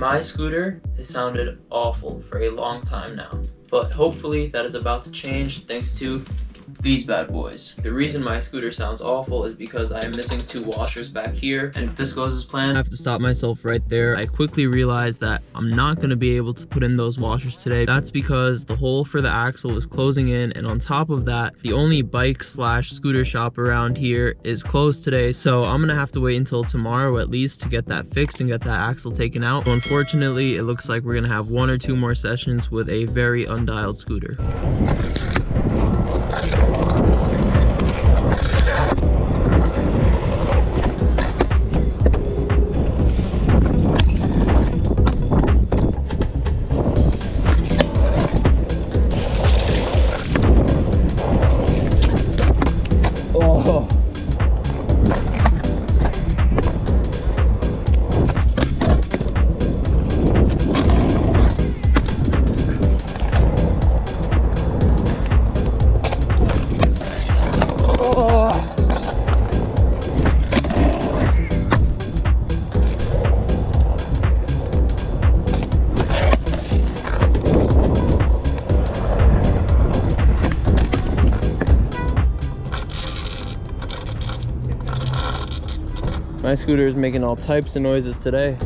My scooter has sounded awful for a long time now, but hopefully that is about to change thanks to these bad boys. The reason my scooter sounds awful is because I am missing 2 washers back here, and if this goes as planned, I have to stop myself right there. I quickly realized that I'm not going to be able to put in those washers today. That's because the hole for the axle is closing in, and on top of that, the only bike slash scooter shop around here is closed today, so I'm gonna have to wait until tomorrow at least to get that fixed and get that axle taken out. So unfortunately, it looks like we're gonna have 1 or 2 more sessions with a very undialed scooter. My scooter is making all types of noises today.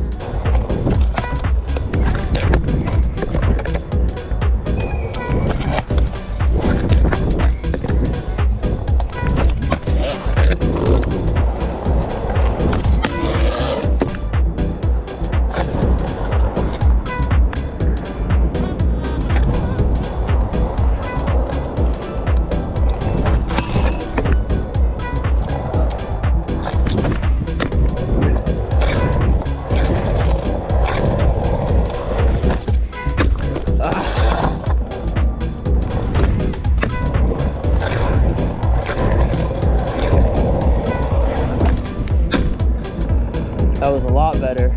That was a lot better.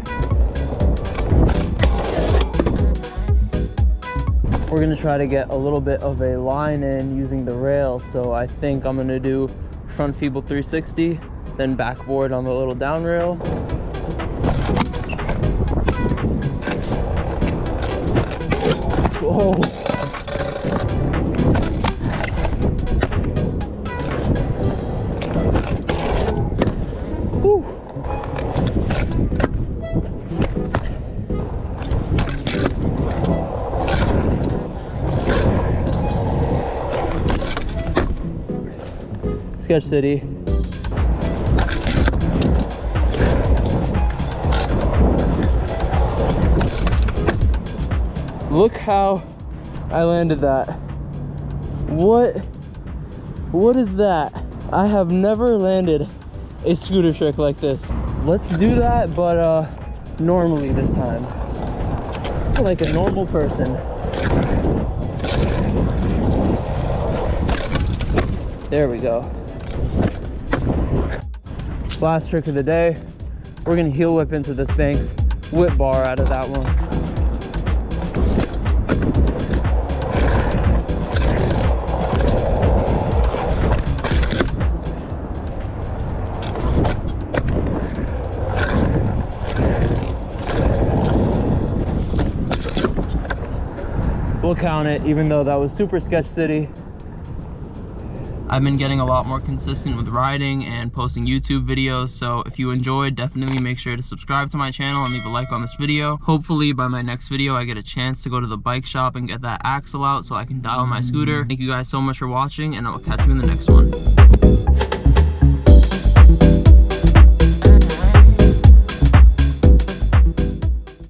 We're gonna try to get a little bit of a line in using the rail. So I think I'm gonna do front feeble 360, then backboard on the little down rail. Whoa. Sketch City. Look how I landed that. What is that? I have never landed a scooter trick like this. Let's do that, but normally this time. Like a normal person. There we go. Last trick of the day, we're gonna heel whip into this thing, whip bar out of that one. We'll count it, even though that was super sketch city. I've been getting a lot more consistent with riding and posting YouTube videos, so if you enjoyed, definitely make sure to subscribe to my channel and leave a like on this video. Hopefully by my next video I get a chance to go to the bike shop and get that axle out so I can dial my scooter. Thank you guys so much for watching, and I will catch you in the next one.